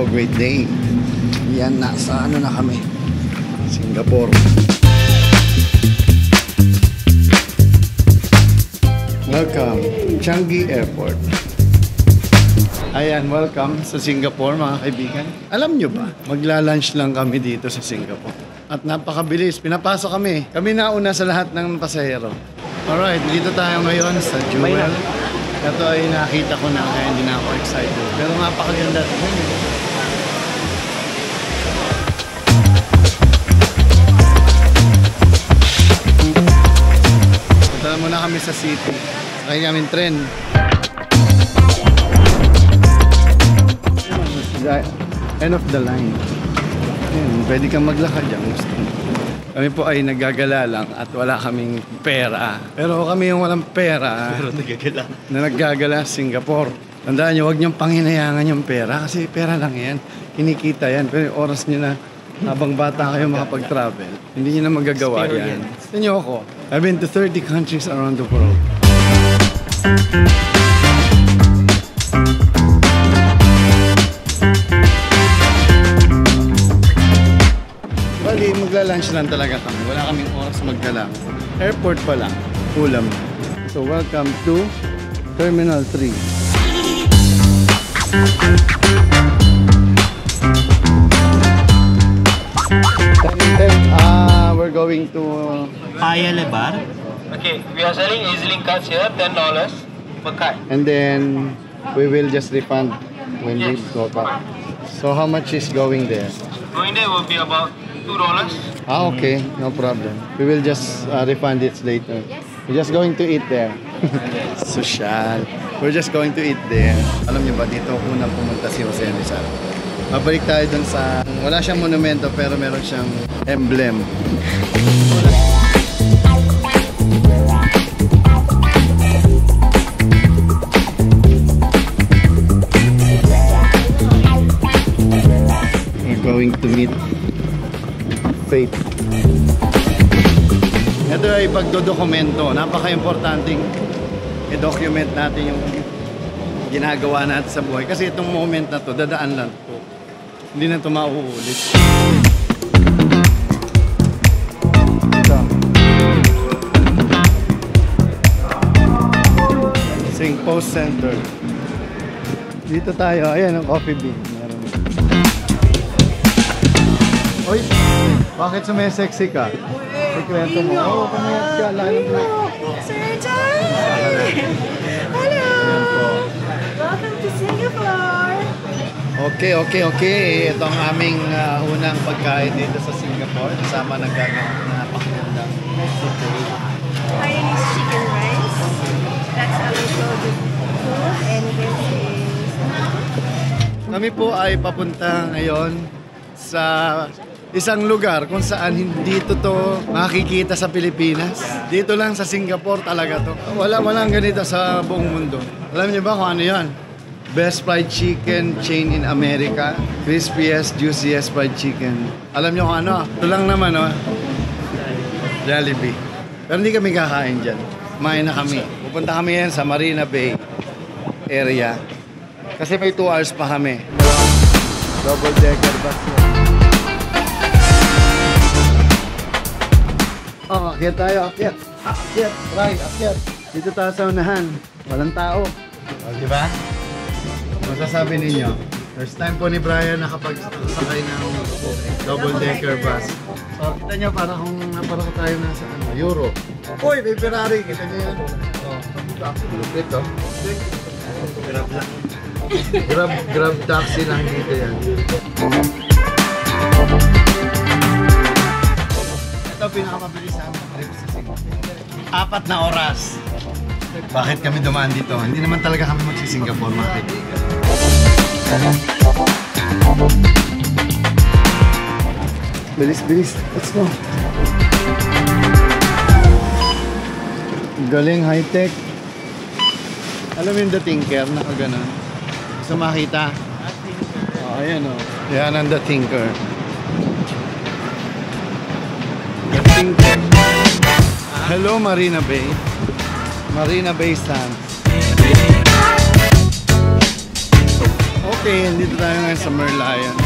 Hello, great day. Yan, nasa ano na kami, Singapore. Welcome, Changi Airport. Ayan, welcome sa Singapore mga kaibigan. Alam nyo ba, magla-lunch lang kami dito sa Singapore. At napakabilis, pinapasok kami. Kami nauna sa lahat ng pasahero. Alright, dito tayo ngayon sa Jewel. Ito ay nakita ko na kaya hindi na ako excited. Pero napakaganda. Punta muna kami sa city. Sakay namin tren. End of the line. Ayan, pwede kang maglakad dyan. Kami po ay naggagala lang at wala kaming pera. Pero kami yung walang pera pero naggagala. Na naggagala sa Singapore. Tandaan nyo, huwag niyong panghinayangan yung pera kasi pera lang yan. Kinikita yan. Pero yung oras nyo na habang bata kayo makapag-travel, hindi nyo na magagawa yan. Tignan nyo ako. I've been to 30 countries around the world. Bali, magla-lunch lang talaga kami. Wala kaming oras magdala. Airport pa lang. Ulam. So, welcome to Terminal 3. We're going to Paya Lebar. Okay, we are selling EasyLink cards here, $10 per card. and then we will just refund when we go back. So how much is going there? Going there will be about $2. Ah, okay, no problem. We will just refund it later. We're just going to eat there. Social. We're just going to eat there. Alam niyo ba, dito unang pumunta si Jose Rizal. Mabalik tayo dun sa, wala siyang monumento pero meron siyang emblem. We're going to meet Faith. Ito ay pagdodokumento. Napaka-importanting i-document natin yung ginagawa natin sa buhay. Kasi itong moment na to, dadaan lang to. Hindi na ito mauulit. Ito. Singpost Center. Dito tayo. Ayan ang coffee bean. Meron. Oy, bakit sumesexy ka? Ikwento mo. Oo, pamayat ka. Lalo na. Sir John! Hello! Welcome to Singapore! Okay. Ito ang aming unang pagkain dito sa Singapore. Kasama ng napakagandang Chinese chicken rice. That's our favorite food. And this is... Kami po ay papunta ngayon sa isang lugar kung saan hindi to makikita sa Pilipinas. Dito lang sa Singapore talaga to. Walang ganito sa buong mundo. Alam niyo ba kung ano yan? Best fried chicken chain in America. Crispiest, juiciest fried chicken. Alam niyo kung ano? Ito lang naman, oh. Jollibee. Pero hindi kami kakain dyan. Kumain na kami. Pupunta kami yan sa Marina Bay area. Kasi may 2 hours pa kami. Double decker bus yan. Oh, akyat tayo, akyat. Akyat. Dito tayo sa unahan. Walang tao. O, di ba? Masasabi ninyo, first time po ni Brian nakapag-sakay ng double-decker bus. So, kita nyo, para tayo nasa Euro. Uy, may Ferrari. Kita nyo yan. Lupit, oh. Grab lang. Grab taxi lang dito yan. Ito pinakamabilis ang trip sa Singapore. 4 na oras. Bakit kami dumaan dito? Hindi naman talaga kami magsi-Singapore, mga kaibigan. Bilis. Let's go. Galing high-tech. Alam mo yung The Tinker, nakaganon. Gusto makita? Oh, ayan o. Yan ang The Tinker. The Tinker. Hello, Marina Bay. Marina Bay Sands. Okay, dito tayo ngayon sa Merlion.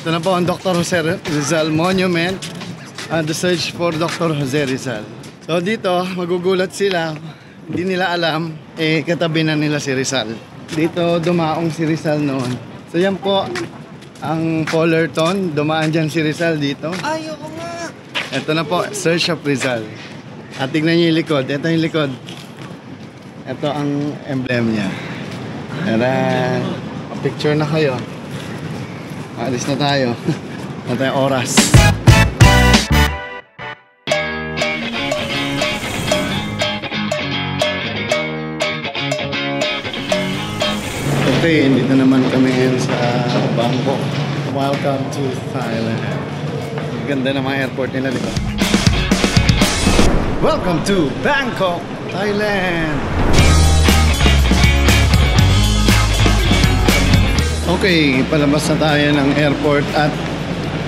Ito na po ang Dr. Jose Rizal Monument. The search for Dr. Jose Rizal. So dito, magugulat sila. Hindi nila alam, katabi na nila si Rizal. Dito dumaong si Rizal noon. So yan po ang Fullerton. Dumaan dyan si Rizal dito. Ayoko nga! Ito na po, Search of Rizal. At tignan niyo yung likod. Ito yung likod. Ito ang emblem niya. Tara, picture na kayo. Alis na tayo. Wala tayong oras. Okay, dito naman kami ngayon sa Bangkok. Welcome to Thailand. Ganda ng mga airport nila, di ba? Welcome to Bangkok, Thailand! Okay, palabas na tayo ng airport at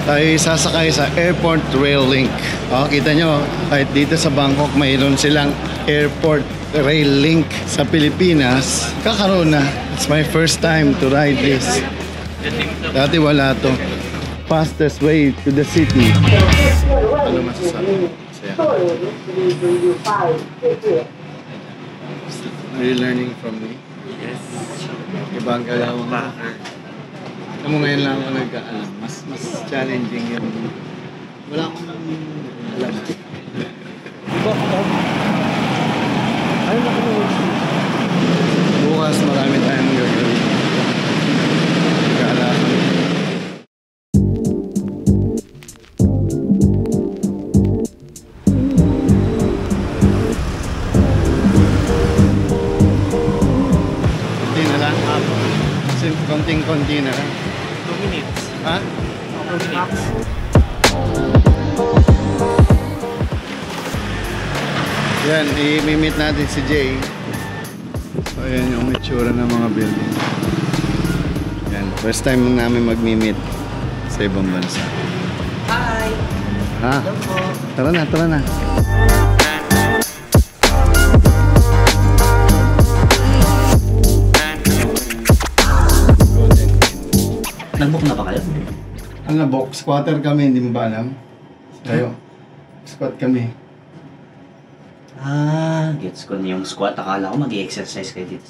tayo sasakay sa Airport Rail Link. Kita nyo, kahit dito sa Bangkok mayroon silang Airport Rail Link sa Pilipinas. Kakaroon na. It's my first time to ride this. Dati wala to. Fastest way to the city. Ano masasabi? Are you learning from me? Yes. Iba ang galaw mo. Alam mo, ngayon lang ako nagkaalam. Mas challenging yung... Wala akong alam. Ayun ako na. Bukas marami tayong gagawin. Nagkaalam. Konting-konti na lang. 2 minutes. Ha? 2 minutes. Yan, i-meet natin si Jay. So, ayan yung itsura ng mga building. Yan, first time namin mag-meet sa ibang bansa. Hi! Ha? Tara na, tara na. Nag-book na ba kayo? Ano, box squatter kami, hindi mo ba alam? Kayo, squat kami. Gets ko na yung squat. Akala ko mag-i-exercise kayo dito.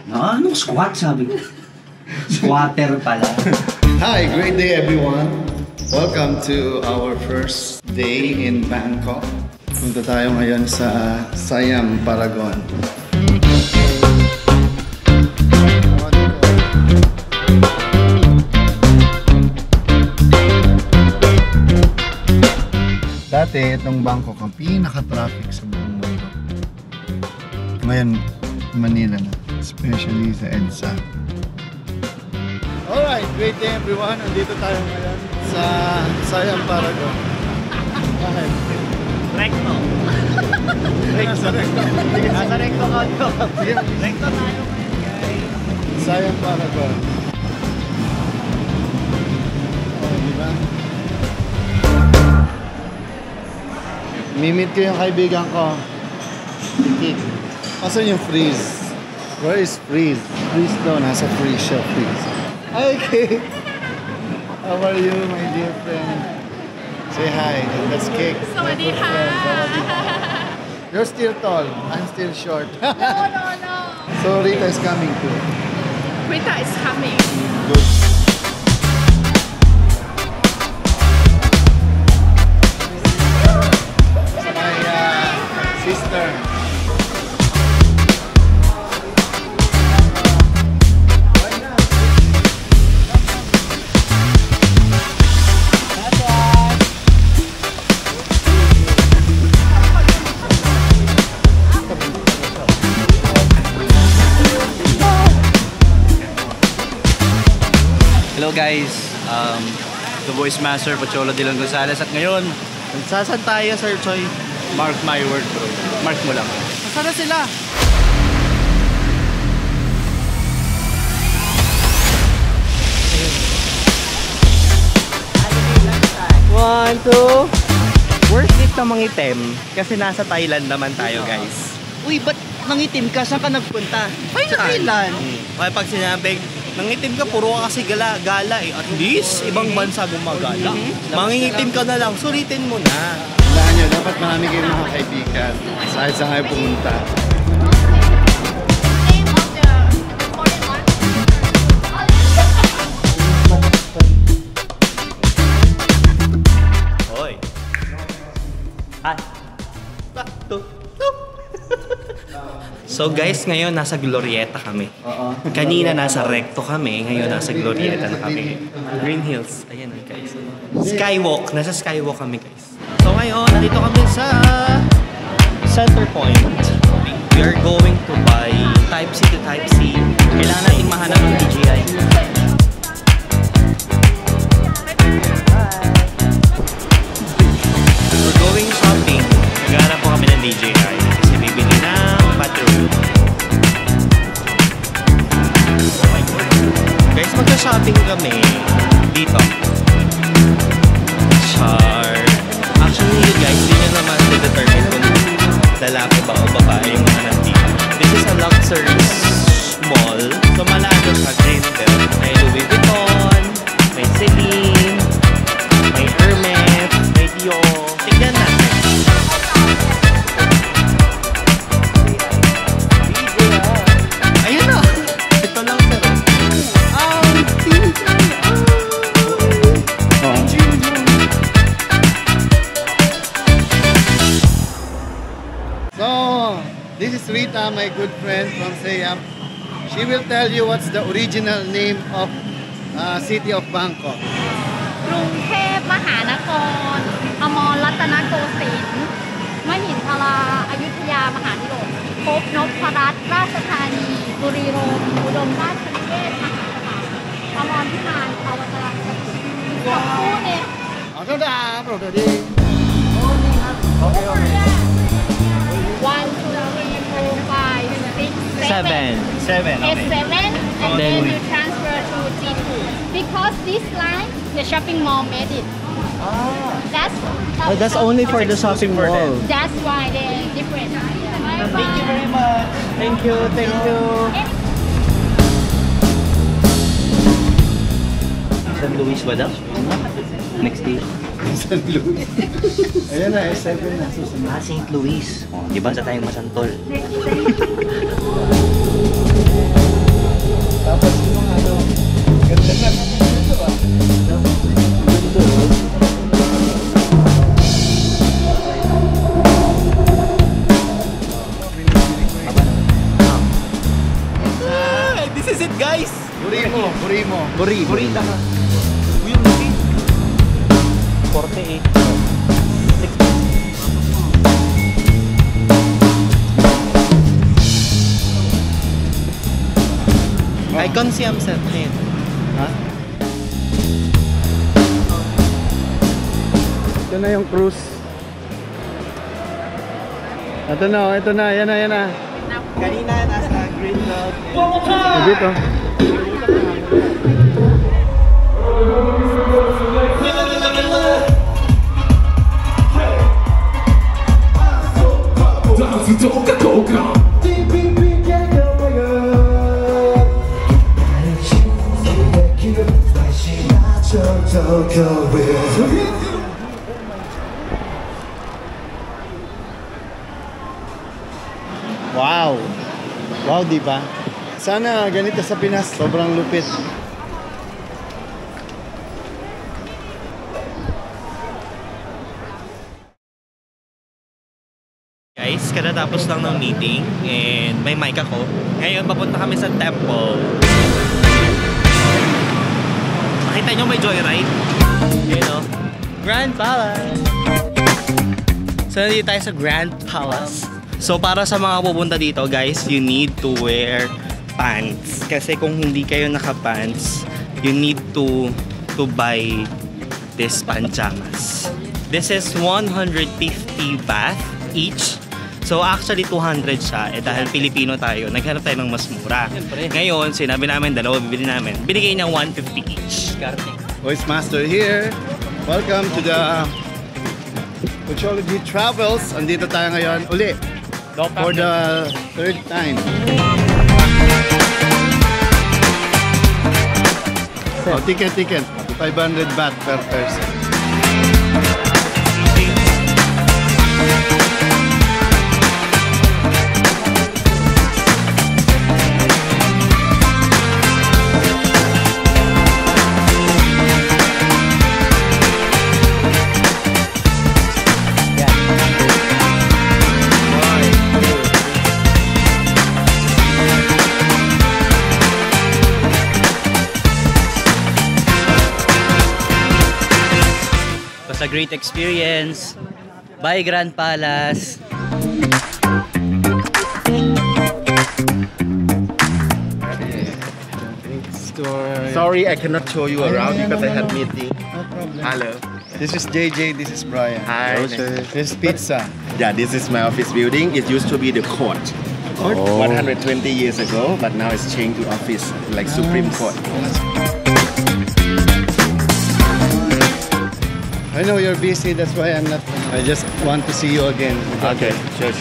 No, anong squat sabi ko? Squatter pala. Hi, great day everyone. Welcome to our first day in Bangkok. Punta tayo ngayon sa Siam Paragon. Dati, itong Bangkok ang pinaka-traffic sa buong mundo. Ngayon, Manila na. Especially sa EDSA. Alright, great day everyone. Andito tayo ngayon sa Siam Paragon. Bakit? Recto. Nasa recto. Nasa recto ka. Sige. Recto tayo ngayon, guys. Siam Paragon. Oh, di ba? Mimit ko yung kaibigan ko. Kik. Kaso yung freeze? Where is freeze? Freeze daw. Nasa freeze siya. Freeze. Hi, Kik. How are you, my dear friend? Say hi. That's Kik. Sawadika. You're still tall. I'm still short. No. So Rita is coming too. Rita is coming. Good. Sister. Hello guys, the voice master Pocholo Dylan Gonzalez at ngayon, saan tayo Sir Choi? Mark my word bro, mark mo lang. Nasaan na sila? One, two. Worth it na mangitim kasi nasa Thailand naman tayo, guys. Uy, ba't nangitim ka? Saan ka nagpunta? Ay, sa Thailand. Kaya pag sinabing nangitim ka, puro ka kasi gala eh. At least, ibang bansa gumagala. Mangingitim ka na lang, sulitin mo na. Tandaan nyo, dapat marami kayong mga kaibigan. Kahit saan kayo pumunta. Name of the foreign one. Hoy. Hi. So guys, ngayon nasa Glorieta kami. Kanina nasa Recto kami, ngayon nasa Glorieta na kami. Green Hills, ayan guys. Skywalk, nasa Skywalk kami guys. So ngayon, nandito kami sa Center Point. We are going to buy Type C to Type C. Kailangan natin mahanap ng DJI. We're going shopping. Naghahanap po kami ng DJI. Kasi bibili ng battery. Oh my God. Guys, magka-shopping kami dito. Char. Actually, guys, hindi nyo naman determine kung lalaki ba o babae yung mga nandito. This is a luxury mall. So, malado siya. Grindel. May Louis Vuitton, may Celine, may Hermes, may Dior. Tignan natin. Ayun na! Ito lang pero. So, this is Rita, my good friend from Siam. She will tell you what's the original name of city of Bangkok. กรุงเทพมหานคร อมรรัตนโกสินทร์มหินทราอยุธยามหานิโรธภพนพรัตน์ราชธานีบุรีรัมย์อุดมราชนิเวศมหาสารอมรพิมานภาวตรังสกุลสองคู่เนี่ย Ano na? Bro, daddy. One, two, three, four, five, six, seven. Seven, It's okay. seven, and Then then we- you transfer to G2 because this line the shopping mall made it. That's only for the shopping mall. That's why they're different. Thank you very much. Thank you, thank you. San Luis ba daw? Next day. San Luis. Ayan na, S7 na. Susunod. St. Louis. Oh, di ba sa tayong masantol? Tapos yung ano, ganda na dito ah. This is it, guys. Burimo. Burita ka. Uy, yung laki. 48. Icon Siam set. Ayan. Ha? Ito na yung cruise. Ito na, yan na. Kanina nasa Green Cloud. Dito. Wow! Wow, di ba? Sana ganito sa Pinas, sobrang lupit. Guys, katatapos lang ng meeting and may mic ako. Ngayon, papunta kami sa temple. Makita nyo may joyride? You know, Grand Palace. So, nandito tayo sa Grand Palace. So, para sa mga pupunta dito, guys, you need to wear pants. Kasi kung hindi kayo naka-pants, you need to buy this panchamas. This is 150 baht each. So actually 200 siya. Eh dahil Pilipino tayo, naghanap tayo ng mas mura. Ngayon, sinabi namin, dalawa bibili namin. Binigay niya 150 each. Voice Master here. Welcome to the Puchology Travels. Andito tayo ngayon uli. For the third time. Oh, ticket. 500 baht per person. It was a great experience. Bye, Grand Palace. Sorry, I cannot show you around because I had meeting. No problem. Hello. This is JJ, this is Brian. Hi. This is Pizza. Yeah, this is my office building. It used to be the court. 120 years ago, but now it's changed to office, like Supreme Court. I know you're busy, that's why I'm not. I just want to see you again. Okay, sure.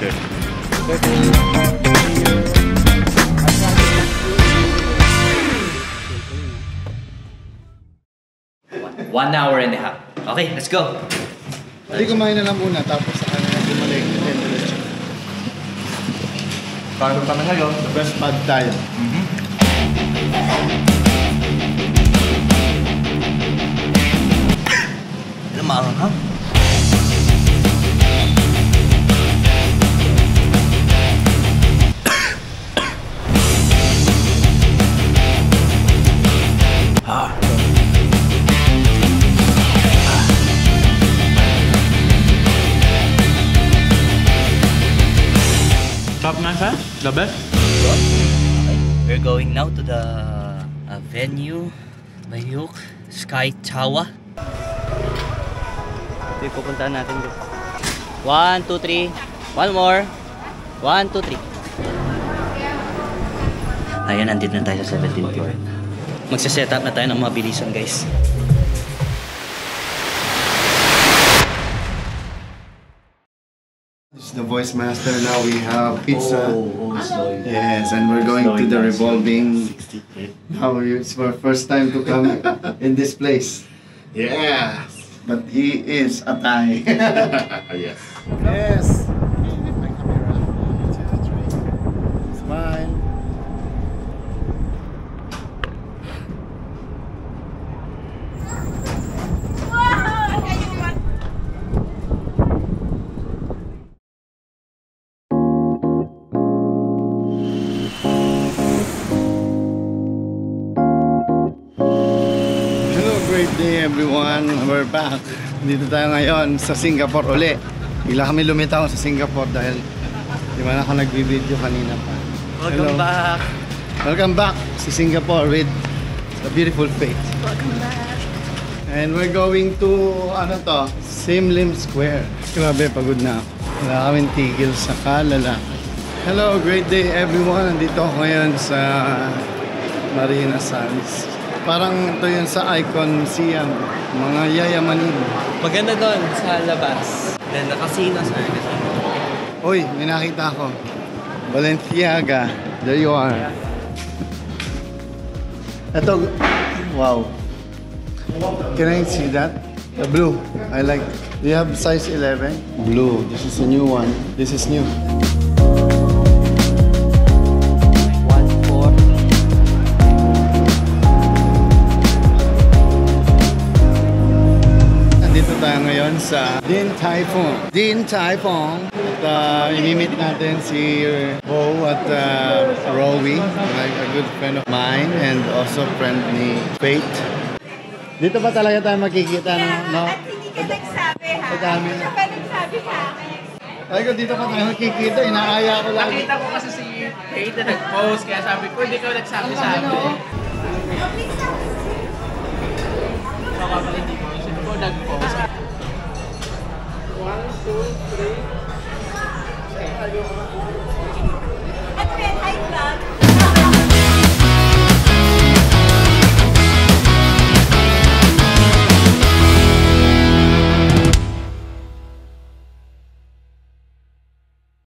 1 hour and a half. Okay, let's go. Hindi, kumain na lang muna, tapos sa kanila bumalik. Paano kami ngayon? The best pad tayo. Maanghang. Top man, sir? The best? We're going now to the venue, Bayuk Sky Tower. Ito yung pupuntahan natin dito. 1, 2, 3. One more. 1, 2, 3. Ayan, nandito na tayo sa 17th floor. Magsa-set up na tayo ng mga bilisan, guys. This is the voice master. Now we have pizza. Yes, and we're going to the revolving. Now it's our first time to come in this place. Yeah. But he is a Thai. Yes. Yes. Smile. Great day everyone, we're back. Dito tayo ngayon sa Singapore uli. Bigla kami lumitaw sa Singapore dahil di man ako nag-video kanina pa. Welcome back. Welcome back to Singapore with the beautiful Faith. Welcome back. And we're going to, ano to, Sim Lim Square. Grabe, pagod na ako. Wala kaming tigil sa kalalakad. Hello, great day everyone. Nandito ako ngayon sa Marina Sands. Parang ito yun sa Icon Museum, mga yayamanin. Maganda doon sa labas. Then nakasino sa Uy, may nakita ako. Balenciaga, there you are. Ito, wow. Can I see that? The blue, I like. Do you have size 11? Blue, this is a new one. This is new. Ngayon sa Din Tai Fung. At imimit natin si Bo at Rowie, like a good friend of mine and also friend ni Faith. Dito ba talaga tayo makikita no? At hindi ka nagsabi ha? Madami. Hindi ka pa nagsabi sa akin. Ay ko dito pa tayo makikita, inaaya ko lang. Nakita ko kasi si Faith na nag-post, kaya sabi ko, hindi ka nagsabi sa akin. Baka pala hindi ko. Sino po nag-post? 1, 2, 3.